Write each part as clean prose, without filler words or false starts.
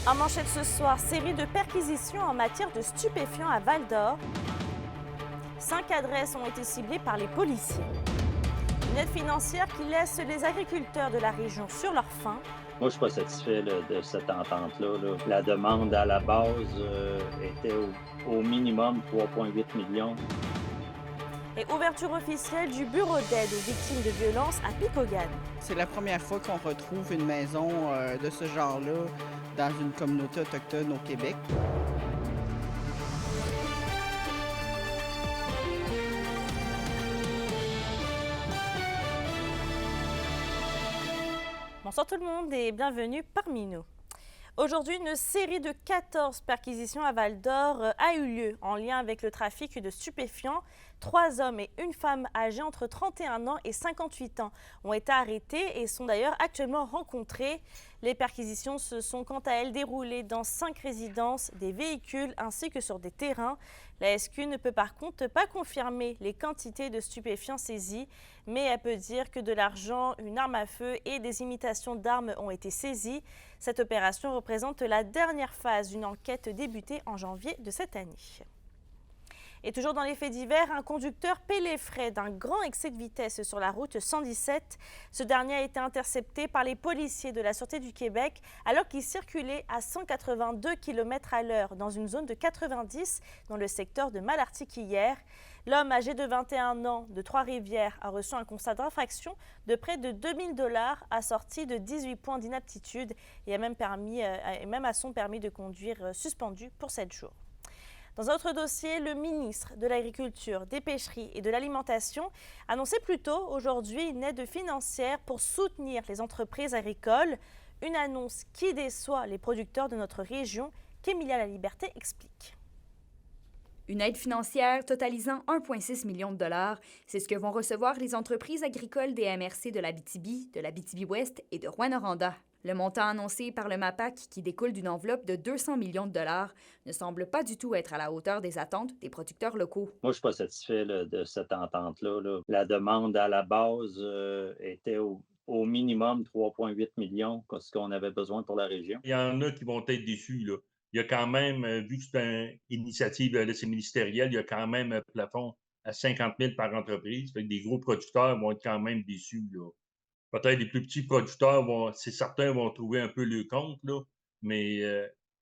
En manchette ce soir, série de perquisitions en matière de stupéfiants à Val-d'Or. 5 adresses ont été ciblées par les policiers. Une aide financière qui laisse les agriculteurs de la région sur leur faim. Moi, je suis pas satisfait là, de cette entente-là. Là. La demande à la base était au minimum 3,8 millions. Et ouverture officielle du bureau d'aide aux victimes de violences à Picogan. C'est la première fois qu'on retrouve une maison de ce genre-là dans une communauté autochtone au Québec. Bonsoir tout le monde et bienvenue parmi nous. Aujourd'hui, une série de 14 perquisitions à Val-d'Or a eu lieu en lien avec le trafic de stupéfiants. 3 hommes et une femme âgés entre 31 ans et 58 ans ont été arrêtés et sont d'ailleurs actuellement rencontrés. Les perquisitions se sont quant à elles déroulées dans 5 résidences, des véhicules ainsi que sur des terrains. La SQ ne peut par contre pas confirmer les quantités de stupéfiants saisis, mais elle peut dire que de l'argent, une arme à feu et des imitations d'armes ont été saisies. Cette opération représente la dernière phase d'une enquête débutée en janvier de cette année. Et toujours dans les faits divers, un conducteur paie les frais d'un grand excès de vitesse sur la route 117. Ce dernier a été intercepté par les policiers de la Sûreté du Québec alors qu'il circulait à 182 km à l'heure dans une zone de 90 dans le secteur de Malartic hier. L'homme âgé de 21 ans de Trois-Rivières a reçu un constat d'infraction de près de 2 000 $ assorti de 18 points d'inaptitude et a même à son permis de conduire suspendu pour 7 jours. Dans un autre dossier, le ministre de l'Agriculture, des Pêcheries et de l'Alimentation annonçait plus tôt aujourd'hui une aide financière pour soutenir les entreprises agricoles. Une annonce qui déçoit les producteurs de notre région, qu'Emilia Laliberté explique. Une aide financière totalisant 1,6 million de dollars, c'est ce que vont recevoir les entreprises agricoles des MRC de l'Abitibi-Ouest et de Rouyn-Noranda. Le montant annoncé par le MAPAC, qui découle d'une enveloppe de 200 millions de dollars, ne semble pas du tout être à la hauteur des attentes des producteurs locaux. Moi, je suis pas satisfait là, de cette entente-là. Là. La demande à la base était au minimum 3,8 millions, ce qu'on avait besoin pour la région. Il y en a qui vont être déçus, là. Il y a quand même, vu que c'est une initiative ministérielle, il y a quand même un plafond à 50 000 par entreprise. Fait que des gros producteurs vont être quand même déçus, là. Peut-être les plus petits producteurs, c'est certains, vont trouver un peu le compte, là, mais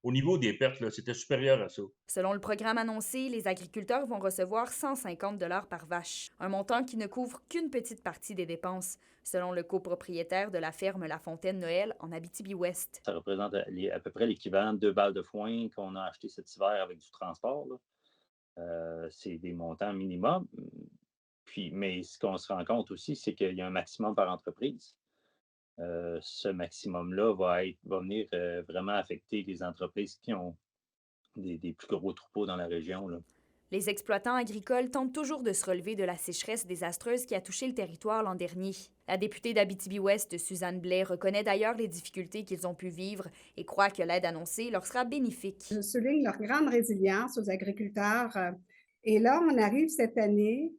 au niveau des pertes, là, c'était supérieur à ça. Selon le programme annoncé, les agriculteurs vont recevoir 150 $ par vache, un montant qui ne couvre qu'une petite partie des dépenses, selon le copropriétaire de la ferme La Fontaine-Noël en Abitibi-Ouest. Ça représente à peu près l'équivalent de 2 balles de foin qu'on a acheté cet hiver avec du transport. C'est des montants minimum. Mais ce qu'on se rend compte aussi, c'est qu'il y a un maximum par entreprise. Ce maximum-là va venir vraiment affecter les entreprises qui ont des plus gros troupeaux dans la région. Là. Les exploitants agricoles tentent toujours de se relever de la sécheresse désastreuse qui a touché le territoire l'an dernier. La députée d'Abitibi-Ouest, Suzanne Blais, reconnaît d'ailleurs les difficultés qu'ils ont pu vivre et croit que l'aide annoncée leur sera bénéfique. Je souligne leur grande résilience aux agriculteurs. Et là, on arrive cette année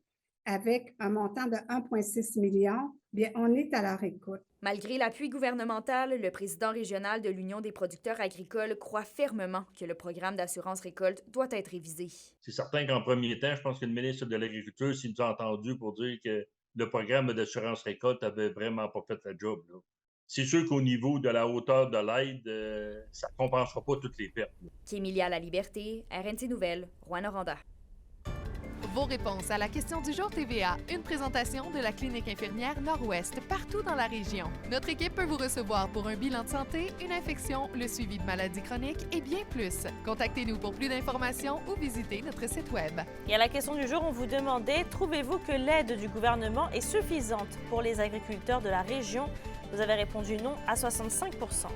avec un montant de 1,6 million. Bien, on est à leur écoute. Malgré l'appui gouvernemental, le président régional de l'Union des producteurs agricoles croit fermement que le programme d'assurance récolte doit être révisé. C'est certain qu'en premier temps, je pense que le ministre de l'Agriculture s'il nous a entendu pour dire que le programme d'assurance récolte avait vraiment pas fait la job. Là. C'est sûr qu'au niveau de la hauteur de l'aide, ça ne compensera pas toutes les pertes. Emilia Laliberté, RNC Nouvelles, Rouyn-Noranda. Vos réponses à la question du jour TVA, une présentation de la clinique infirmière Nord-Ouest partout dans la région. Notre équipe peut vous recevoir pour un bilan de santé, une infection, le suivi de maladies chroniques et bien plus. Contactez-nous pour plus d'informations ou visitez notre site web. Et à la question du jour, on vous demandait, trouvez-vous que l'aide du gouvernement est suffisante pour les agriculteurs de la région? Vous avez répondu non à 65 %.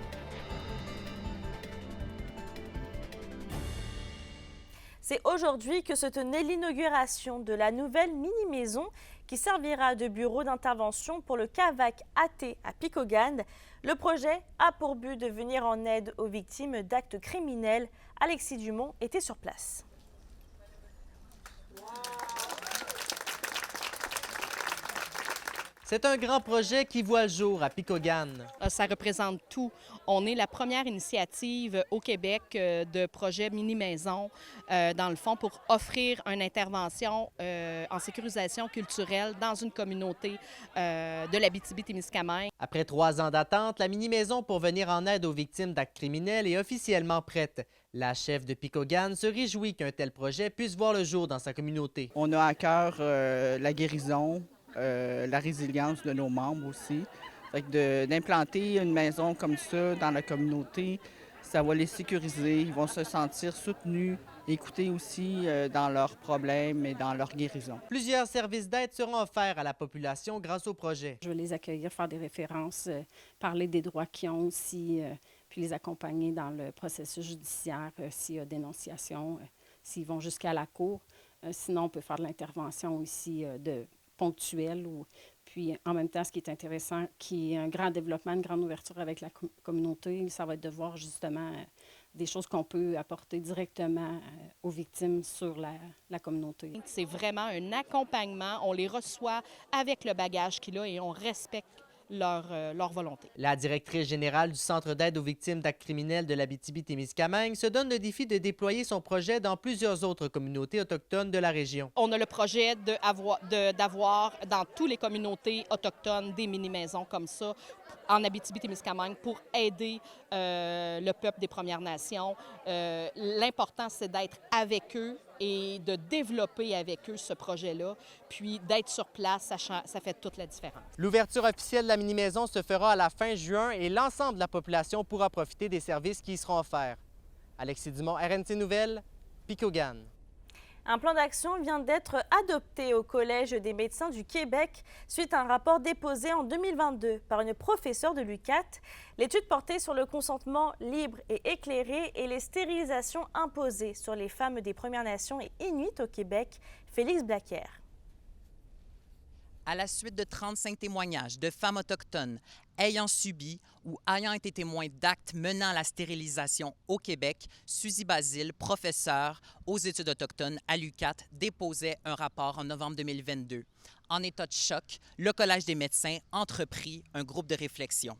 C'est aujourd'hui que se tenait l'inauguration de la nouvelle mini-maison qui servira de bureau d'intervention pour le CAVAC AT à Picogan. Le projet a pour but de venir en aide aux victimes d'actes criminels. Alexis Dumont était sur place. C'est un grand projet qui voit le jour à Picogan. Ça représente tout. On est la première initiative au Québec de projet mini-maison, dans le fond, pour offrir une intervention en sécurisation culturelle dans une communauté de l'Abitibi-Témiscamingue. Après 3 ans d'attente, la mini-maison pour venir en aide aux victimes d'actes criminels est officiellement prête. La chef de Picogan se réjouit qu'un tel projet puisse voir le jour dans sa communauté. On a à cœur la guérison, la résilience de nos membres aussi. Fait que d'implanter une maison comme ça dans la communauté, ça va les sécuriser, ils vont se sentir soutenus, écoutés aussi dans leurs problèmes et dans leur guérison. Plusieurs services d'aide seront offerts à la population grâce au projet. Je vais les accueillir, faire des références, parler des droits qu'ils ont aussi, puis les accompagner dans le processus judiciaire s'il y a dénonciation, s'ils vont jusqu'à la cour. Sinon, on peut faire de l'intervention aussi ponctuelle. Puis en même temps, ce qui est intéressant, qui est un grand développement, une grande ouverture avec la communauté, ça va être de voir justement des choses qu'on peut apporter directement aux victimes sur la communauté. C'est vraiment un accompagnement. On les reçoit avec le bagage qu'il a et on respecte leur volonté. La directrice générale du Centre d'aide aux victimes d'actes criminels de l'Abitibi-Témiscamingue se donne le défi de déployer son projet dans plusieurs autres communautés autochtones de la région. On a le projet d'avoir dans toutes les communautés autochtones des mini-maisons comme ça en Abitibi-Témiscamingue pour aider le peuple des Premières Nations. L'important, c'est d'être avec eux et de développer avec eux ce projet-là, puis d'être sur place, ça fait toute la différence. L'ouverture officielle de la mini-maison se fera à la fin juin et l'ensemble de la population pourra profiter des services qui y seront offerts. Alexis Dumont, RNC Nouvelles, Picogan. Un plan d'action vient d'être adopté au Collège des médecins du Québec suite à un rapport déposé en 2022 par une professeure de l'UQAT. L'étude portait sur le consentement libre et éclairé et les stérilisations imposées sur les femmes des Premières Nations et Inuits au Québec. Félix Blaquière. À la suite de 35 témoignages de femmes autochtones ayant subi ou ayant été témoins d'actes menant à la stérilisation au Québec, Suzy Basile, professeure aux études autochtones à l'UQAT, déposait un rapport en novembre 2022. En état de choc, le Collège des médecins entreprit un groupe de réflexion.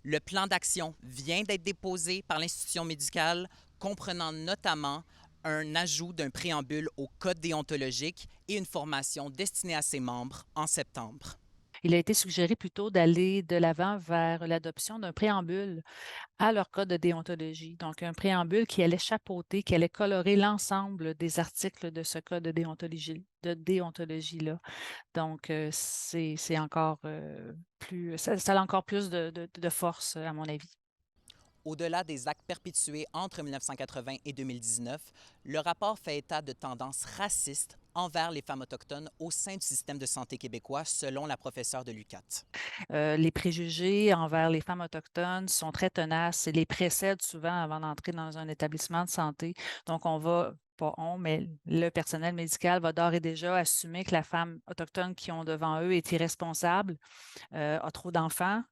Le plan d'action vient d'être déposé par l'institution médicale, comprenant notamment un ajout d'un préambule au code déontologique et une formation destinée à ses membres en septembre. Il a été suggéré plutôt d'aller de l'avant vers l'adoption d'un préambule à leur code de déontologie. Donc, un préambule qui allait chapeauter, qui allait colorer l'ensemble des articles de ce code de déontologie-là. Donc, c'est encore plus, ça a encore plus de force, à mon avis. Au-delà des actes perpétués entre 1980 et 2019, le rapport fait état de tendances racistes envers les femmes autochtones au sein du système de santé québécois, selon la professeure de l'UQAT. Les préjugés envers les femmes autochtones sont très tenaces et les précèdent souvent avant d'entrer dans un établissement de santé. Donc, mais le personnel médical va d'ores et déjà assumer que la femme autochtone qu'ils ont devant eux est irresponsable, a trop d'enfants,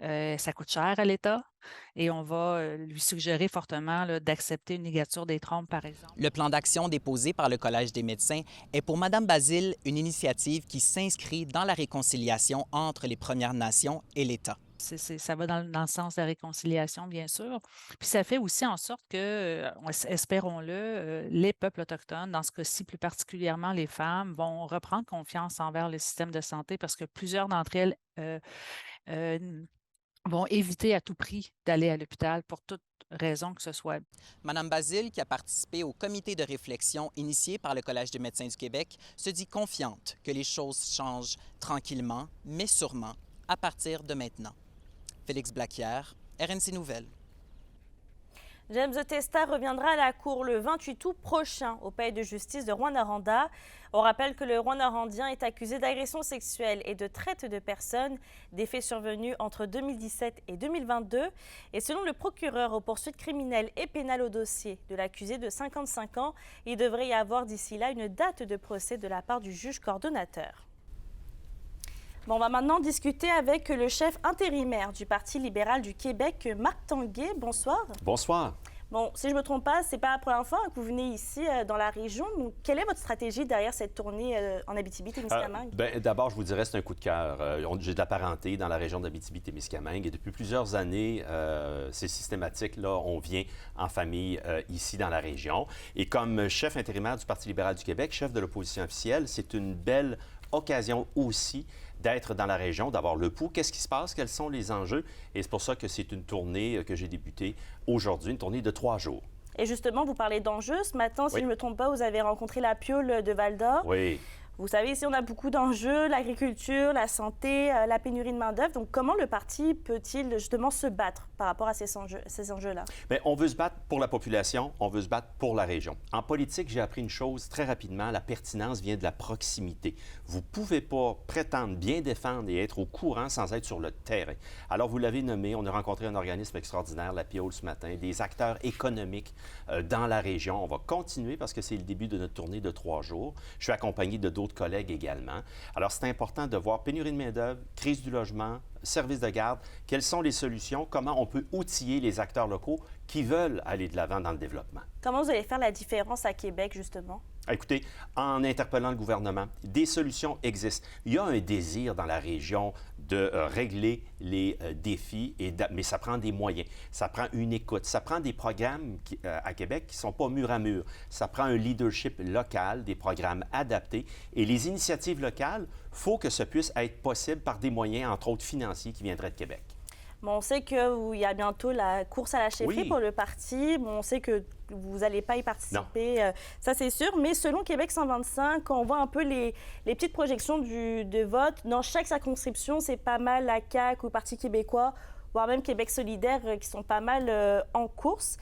ça coûte cher à l'État et on va lui suggérer fortement d'accepter une ligature des trompes, par exemple. Le plan d'action déposé par le Collège des médecins est pour Mme Basile une initiative qui s'inscrit dans la réconciliation entre les Premières Nations et l'État. Ça va dans le sens de la réconciliation, bien sûr. Puis ça fait aussi en sorte que, espérons-le, les peuples autochtones, dans ce cas-ci plus particulièrement les femmes, vont reprendre confiance envers le système de santé parce que plusieurs d'entre elles vont éviter à tout prix d'aller à l'hôpital pour toute raison que ce soit. Mme Basile, qui a participé au comité de réflexion initié par le Collège des médecins du Québec, se dit confiante que les choses changent tranquillement, mais sûrement, à partir de maintenant. Félix Blaquière, RNC Nouvelles. James Testa reviendra à la Cour le 28 août prochain au palais de justice de Rouyn-Noranda. On rappelle que le Rouyn-Norandien est accusé d'agression sexuelle et de traite de personnes, des faits survenus entre 2017 et 2022. Et selon le procureur aux poursuites criminelles et pénales au dossier de l'accusé de 55 ans, il devrait y avoir d'ici là une date de procès de la part du juge coordonnateur. Bon, on va maintenant discuter avec le chef intérimaire du Parti libéral du Québec, Marc Tanguay. Bonsoir. Bonsoir. Bon, si je ne me trompe pas, ce n'est pas la première fois que vous venez ici dans la région. Donc, quelle est votre stratégie derrière cette tournée en Abitibi-Témiscamingue? D'abord, je vous dirais c'est un coup de cœur. J'ai de la parenté dans la région d'Abitibi-Témiscamingue et depuis plusieurs années, c'est systématique. Là, on vient en famille ici dans la région. Et comme chef intérimaire du Parti libéral du Québec, chef de l'opposition officielle, c'est une belle occasion aussi d'être dans la région, d'avoir le pouls. Qu'est-ce qui se passe? Quels sont les enjeux? Et c'est pour ça que c'est une tournée que j'ai débutée aujourd'hui, une tournée de 3 jours. Et justement, vous parlez d'enjeux. Ce matin, si Oui. je ne me trompe pas, vous avez rencontré la Piole de Val-d'Or. Oui. Vous savez, ici, on a beaucoup d'enjeux, l'agriculture, la santé, la pénurie de main-d'œuvre. Donc, comment le parti peut-il justement se battre par rapport à ces enjeux-là? Bien, on veut se battre pour la population, on veut se battre pour la région. En politique, j'ai appris une chose très rapidement, la pertinence vient de la proximité. Vous ne pouvez pas prétendre bien défendre et être au courant sans être sur le terrain. Alors, vous l'avez nommé, on a rencontré un organisme extraordinaire, la Piole, ce matin, des acteurs économiques dans la région. On va continuer parce que c'est le début de notre tournée de 3 jours. Je suis accompagné de d'autres collègues également. Alors, c'est important de voir pénurie de main-d'œuvre, crise du logement, services de garde, quelles sont les solutions, comment on peut outiller les acteurs locaux qui veulent aller de l'avant dans le développement. Comment vous allez faire la différence à Québec, justement? Écoutez, en interpellant le gouvernement, des solutions existent. Il y a un désir dans la région de régler les défis, mais ça prend des moyens, ça prend une écoute, ça prend des programmes à Québec qui ne sont pas mur à mur. Ça prend un leadership local, des programmes adaptés. Et les initiatives locales, il faut que ça puisse être possible par des moyens, entre autres financiers, qui viendraient de Québec. Bon, on sait qu'il y a bientôt la course à la chefferie pour le parti. Bon, on sait que vous n'allez pas y participer, ça c'est sûr. Mais selon Québec 125, quand on voit un peu les petites projections de vote, dans chaque circonscription, c'est pas mal la CAQ ou le Parti québécois, voire même Québec solidaire, qui sont pas mal en course.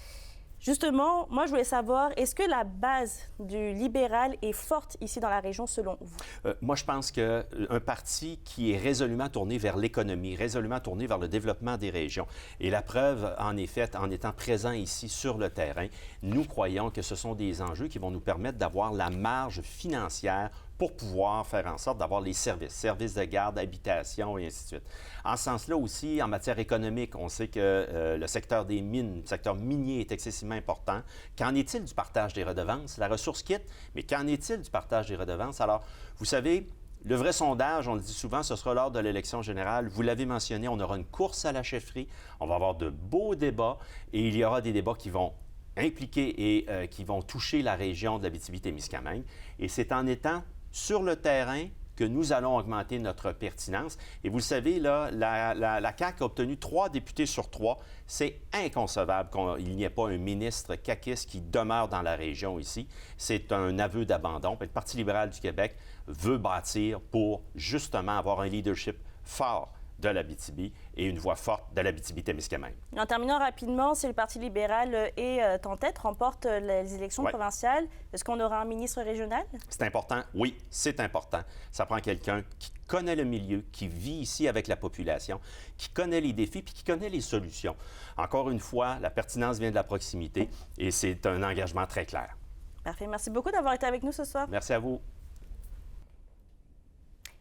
Justement, moi, je voulais savoir, est-ce que la base du libéral est forte ici dans la région, selon vous? Moi, je pense qu'un parti qui est résolument tourné vers l'économie, résolument tourné vers le développement des régions, et la preuve en est faite en étant présent ici sur le terrain, nous croyons que ce sont des enjeux qui vont nous permettre d'avoir la marge financière pour pouvoir faire en sorte d'avoir les services de garde, habitation et ainsi de suite. En ce sens-là aussi, en matière économique, on sait que le secteur des mines, le secteur minier est excessivement important. Qu'en est-il du partage des redevances? La ressource quitte, mais qu'en est-il du partage des redevances? Alors, vous savez, le vrai sondage, on le dit souvent, ce sera lors de l'élection générale. Vous l'avez mentionné, on aura une course à la chefferie, on va avoir de beaux débats et il y aura des débats qui vont impliquer et qui vont toucher la région de l'Abitibi-Témiscamingue. Et c'est en étant sur le terrain que nous allons augmenter notre pertinence. Et vous le savez, là, la CAQ a obtenu 3 députés sur 3. C'est inconcevable qu'il n'y ait pas un ministre caquiste qui demeure dans la région ici. C'est un aveu d'abandon. Le Parti libéral du Québec veut bâtir pour justement avoir un leadership fort de l'Abitibi et une voix forte de l'Abitibi-Témiscamingue. En terminant rapidement, si le Parti libéral est en tête, remporte les élections provinciales, est-ce qu'on aura un ministre régional? C'est important. Oui, c'est important. Ça prend quelqu'un qui connaît le milieu, qui vit ici avec la population, qui connaît les défis puis qui connaît les solutions. Encore une fois, la pertinence vient de la proximité et c'est un engagement très clair. Parfait. Merci beaucoup d'avoir été avec nous ce soir. Merci à vous.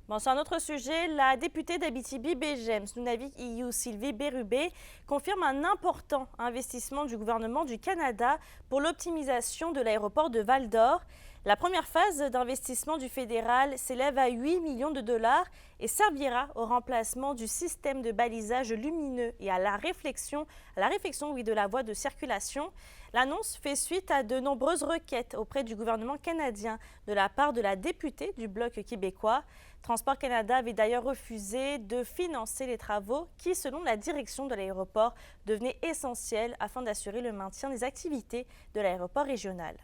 Bon, sur un autre sujet, la députée d'Abitibi-Begems, Nunavik EU, Sylvie Bérubé, confirme un important investissement du gouvernement du Canada pour l'optimisation de l'aéroport de Val-d'Or. La première phase d'investissement du fédéral s'élève à 8 millions de dollars et servira au remplacement du système de balisage lumineux et à la réflexion de la voie de circulation. L'annonce fait suite à de nombreuses requêtes auprès du gouvernement canadien de la part de la députée du Bloc québécois. Transport Canada avait d'ailleurs refusé de financer les travaux qui, selon la direction de l'aéroport, devenaient essentiels afin d'assurer le maintien des activités de l'aéroport régional.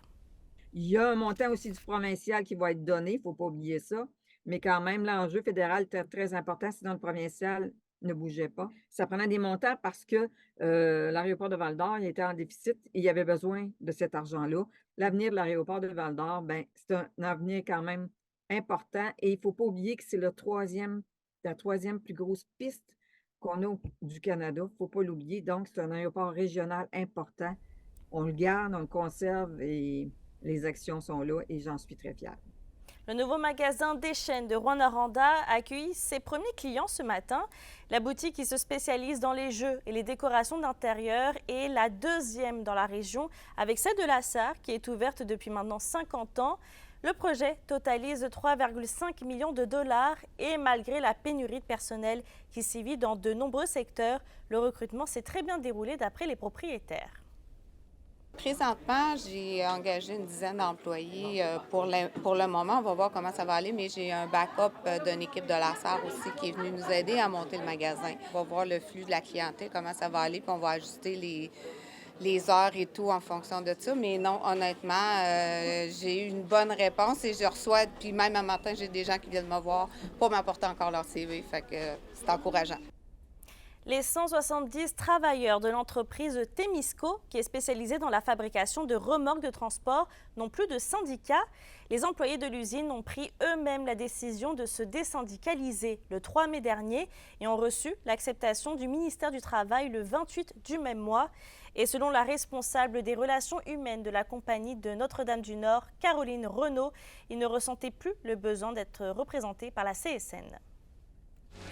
Il y a un montant aussi du provincial qui va être donné, il ne faut pas oublier ça, mais quand même, l'enjeu fédéral était très important, sinon le provincial ne bougeait pas. Ça prenait des montants parce que l'aéroport de Val-d'Or il était en déficit et il y avait besoin de cet argent-là. L'avenir de l'aéroport de Val-d'Or, c'est un avenir quand même important et il ne faut pas oublier que c'est la troisième plus grosse piste qu'on a du Canada. Il ne faut pas l'oublier. Donc, c'est un aéroport régional important. On le garde, on le conserve et les actions sont là et j'en suis très fière. Le nouveau magasin des chaînes de Rouyn-Noranda a accueilli ses premiers clients ce matin. La boutique qui se spécialise dans les jeux et les décorations d'intérieur est la deuxième dans la région, avec celle de la Sarre qui est ouverte depuis maintenant 50 ans. Le projet totalise 3,5 millions de dollars et malgré la pénurie de personnel qui sévit dans de nombreux secteurs, le recrutement s'est très bien déroulé d'après les propriétaires. Présentement, j'ai engagé une dizaine d'employés pour le moment. On va voir comment ça va aller, mais j'ai un backup d'une équipe de la Sarre aussi qui est venue nous aider à monter le magasin. On va voir le flux de la clientèle, comment ça va aller, puis on va ajuster les heures et tout en fonction de ça. Mais non, honnêtement, j'ai eu une bonne réponse et je reçois, puis même un matin, j'ai des gens qui viennent me voir pour m'apporter encore leur CV. Fait que c'est encourageant. Les 170 travailleurs de l'entreprise Temisco, qui est spécialisée dans la fabrication de remorques de transport, n'ont plus de syndicat. Les employés de l'usine ont pris eux-mêmes la décision de se désyndicaliser le 3 mai dernier et ont reçu l'acceptation du ministère du Travail le 28 du même mois. Et selon la responsable des relations humaines de la compagnie de Notre-Dame-du-Nord, Caroline Renaud, ils ne ressentaient plus le besoin d'être représentés par la CSN.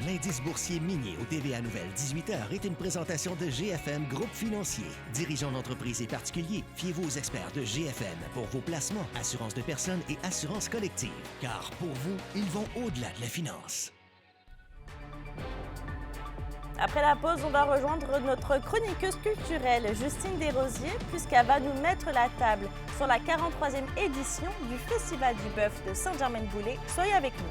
L'indice boursier minier au TVA Nouvelle 18h est une présentation de GFM Groupe Financier. Dirigeants d'entreprises et particuliers, fiez-vous aux experts de GFM pour vos placements, assurances de personnes et assurances collectives. Car pour vous, ils vont au-delà de la finance. Après la pause, on va rejoindre notre chroniqueuse culturelle, Justine Desrosiers, puisqu'elle va nous mettre la table sur la 43e édition du Festival du Bœuf de Saint-Germain-de-Boulay. Soyez avec nous.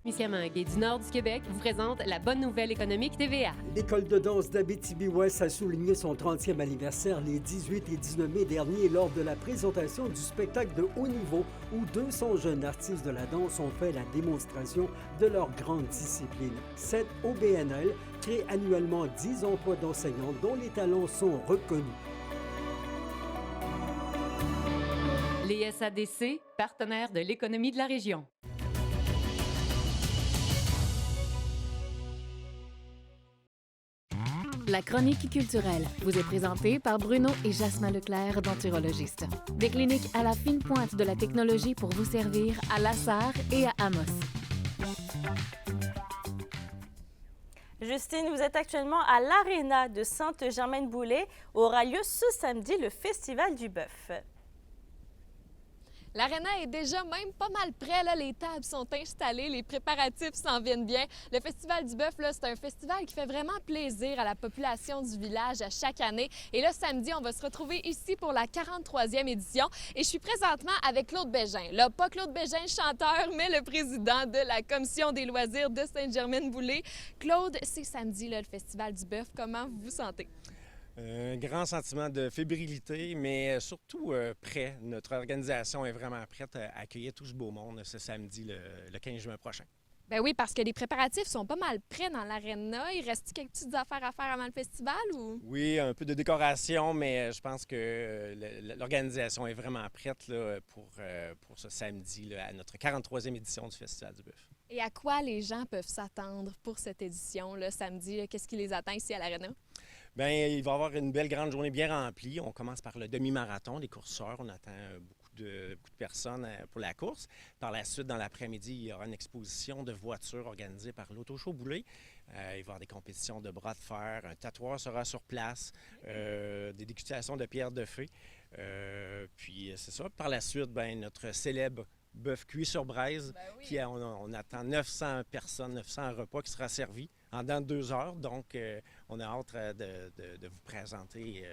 Témiscamingue et du nord du Québec vous présente la bonne nouvelle économique TVA. L'école de danse d'Abitibi-Ouest a souligné son 30e anniversaire les 18 et 19 mai dernier lors de la présentation du spectacle de haut niveau où 200 jeunes artistes de la danse ont fait la démonstration de leur grande discipline. Cette OBNL crée annuellement 10 emplois d'enseignants dont les talents sont reconnus. Les SADC, partenaires de l'économie de la région. La chronique culturelle vous est présentée par Bruno et Jasmin Leclerc, denturologistes. Des cliniques à la fine pointe de la technologie pour vous servir à La Sarre et à Amos. Justine, vous êtes actuellement à l'Aréna de Sainte-Germaine-Boulay où aura lieu ce samedi le Festival du Bœuf. L'Aréna est déjà même pas mal prêt. Là. Les tables sont installées, les préparatifs s'en viennent bien. Le Festival du Bœuf, c'est un festival qui fait vraiment plaisir à la population du village à chaque année. Et là, samedi, on va se retrouver ici pour la 43e édition. Et je suis présentement avec Claude Bégin. Là, pas Claude Bégin, chanteur, mais le président de la Commission des loisirs de Sainte-Germaine-Boulay. Claude, c'est samedi, là, le Festival du Bœuf. Comment vous vous sentez? Un grand sentiment de fébrilité, mais surtout prêt. Notre organisation est vraiment prête à accueillir tout ce beau monde ce samedi, le 15 juin prochain. Ben oui, parce que les préparatifs sont pas mal prêts dans l'aréna. Il reste quelques petites affaires à faire avant le festival ou? Oui, un peu de décoration, mais je pense que l'organisation est vraiment prête là, pour ce samedi, là, à notre 43e édition du Festival du Bœuf. Et à quoi les gens peuvent s'attendre pour cette édition, là, samedi? Qu'est-ce qui les attend ici à l'aréna? Bien, il va y avoir une belle grande journée bien remplie. On commence par le demi-marathon, les courseurs. On attend beaucoup de personnes pour la course. Par la suite, dans l'après-midi, il y aura une exposition de voitures organisée par l'Auto-Show Boulay. Il va y avoir des compétitions de bras de fer. Un tatoueur sera sur place. Des dégustations de pierres de feu. Puis, c'est ça. Par la suite, bien, notre célèbre bœuf cuit sur braise, qui on attend 900 personnes, 900 repas qui sera servi en dans 2 heures. Donc, on a hâte de vous présenter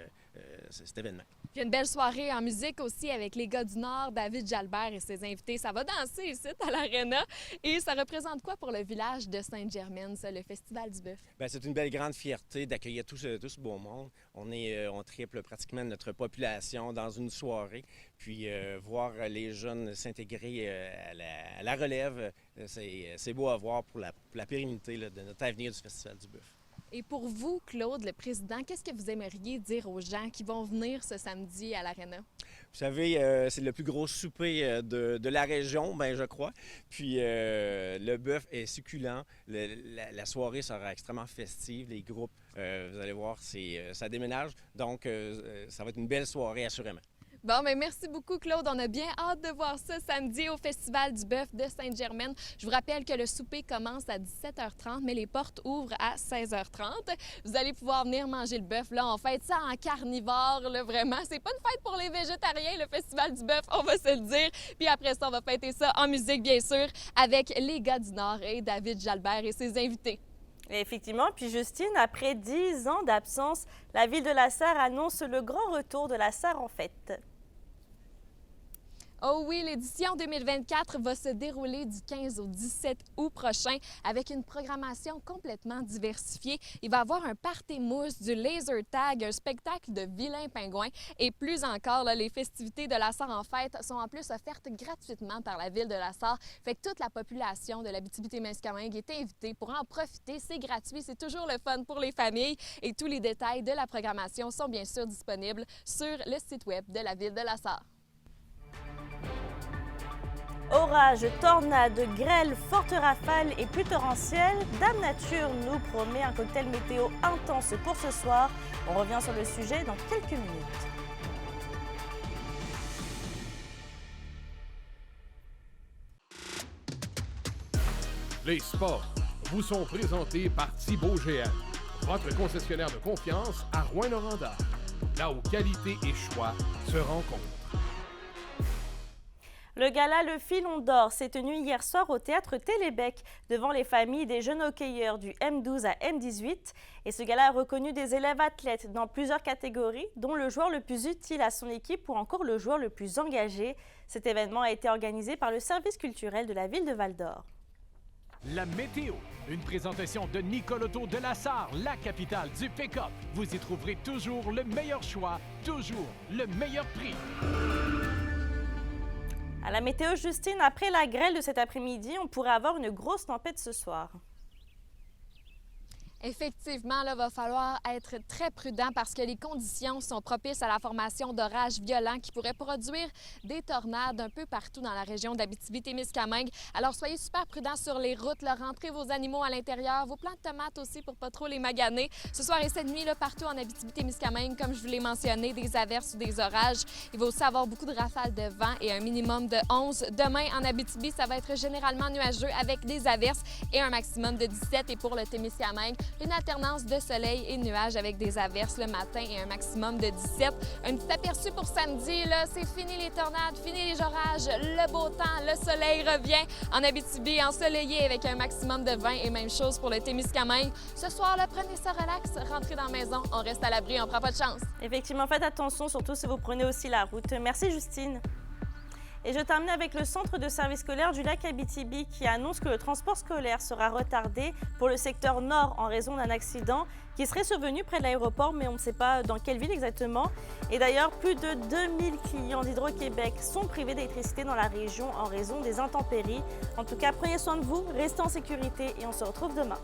cet événement. Puis une belle soirée en musique aussi avec les gars du Nord, David Jalbert et ses invités. Ça va danser ici à l'Aréna. Et ça représente quoi pour le village de Sainte-Germaine, ça, le Festival du Bœuf? Bien, c'est une belle grande fierté d'accueillir tout ce beau monde. On triple pratiquement notre population dans une soirée. Puis voir les jeunes s'intégrer à la relève, c'est beau à voir pour la pérennité là, de notre avenir du Festival du Bœuf. Et pour vous, Claude, le président, qu'est-ce que vous aimeriez dire aux gens qui vont venir ce samedi à l'Aréna? Vous savez, c'est le plus gros souper de la région, bien, je crois. Puis le bœuf est succulent. La soirée sera extrêmement festive. Les groupes, vous allez voir, ça déménage. Donc, ça va être une belle soirée, assurément. Bon, mais merci beaucoup, Claude. On a bien hâte de voir ça samedi au Festival du bœuf de Sainte-Germaine. Je vous rappelle que le souper commence à 17h30, mais les portes ouvrent à 16h30. Vous allez pouvoir venir manger le bœuf. Là, on fête ça en carnivore, là, vraiment. C'est pas une fête pour les végétariens, le Festival du bœuf, on va se le dire. Puis après ça, on va fêter ça en musique, bien sûr, avec les gars du Nord et David Jalbert et ses invités. Et effectivement, puis Justine, après 10 ans d'absence, la ville de La Sarre annonce le grand retour de La Sarre en fête. Oh oui, l'édition 2024 va se dérouler du 15 au 17 août prochain avec une programmation complètement diversifiée. Il va y avoir un party mousse, du laser tag, un spectacle de vilains pingouins et plus encore, là, les festivités de La Sarre en fête sont en plus offertes gratuitement par la ville de La Sarre. Fait que toute la population de l'Abitibi-Témiscamingue est invitée pour en profiter. C'est gratuit, c'est toujours le fun pour les familles et tous les détails de la programmation sont bien sûr disponibles sur le site web de la ville de La Sarre. Orages, tornades, grêles, fortes rafales et pluies torrentielles, Dame Nature nous promet un cocktail météo intense pour ce soir. On revient sur le sujet dans quelques minutes. Les sports vous sont présentés par Thibaut GM, votre concessionnaire de confiance à Rouyn-Noranda, là où qualité et choix se rencontrent. Le gala Le Filon d'Or s'est tenu hier soir au Théâtre Télébec devant les familles des jeunes hockeyeurs du M12 à M18. Et ce gala a reconnu des élèves athlètes dans plusieurs catégories, dont le joueur le plus utile à son équipe ou encore le joueur le plus engagé. Cet événement a été organisé par le service culturel de la ville de Val-d'Or. La météo, une présentation de Nicole Auto de La Sarre, la capitale du pick-up. Vous y trouverez toujours le meilleur choix, toujours le meilleur prix. À la météo, Justine, après la grêle de cet après-midi, on pourrait avoir une grosse tempête ce soir. Effectivement, il va falloir être très prudent parce que les conditions sont propices à la formation d'orages violents qui pourraient produire des tornades un peu partout dans la région d'Abitibi-Témiscamingue. Alors, soyez super prudents sur les routes, là, rentrez vos animaux à l'intérieur, vos plants de tomates aussi pour pas trop les maganer. Ce soir et cette nuit, là, partout en Abitibi-Témiscamingue, comme je vous l'ai mentionné, des averses ou des orages. Il va aussi avoir beaucoup de rafales de vent et un minimum de 11. Demain, en Abitibi, ça va être généralement nuageux avec des averses et un maximum de 17. Et pour le Témiscamingue, une alternance de soleil et nuages avec des averses le matin et un maximum de 17. Un petit aperçu pour samedi, là, c'est fini les tornades, fini les orages, le beau temps, le soleil revient en Abitibi, ensoleillé avec un maximum de 20 et même chose pour le Témiscamingue. Ce soir, là, prenez ça relax, rentrez dans la maison, on reste à l'abri, on prend pas de chance. Effectivement, faites attention, surtout si vous prenez aussi la route. Merci Justine. Et je termine avec le centre de service scolaire du lac Abitibi qui annonce que le transport scolaire sera retardé pour le secteur nord en raison d'un accident qui serait survenu près de l'aéroport, mais on ne sait pas dans quelle ville exactement. Et d'ailleurs, plus de 2000 clients d'Hydro-Québec sont privés d'électricité dans la région en raison des intempéries. En tout cas, prenez soin de vous, restez en sécurité et on se retrouve demain.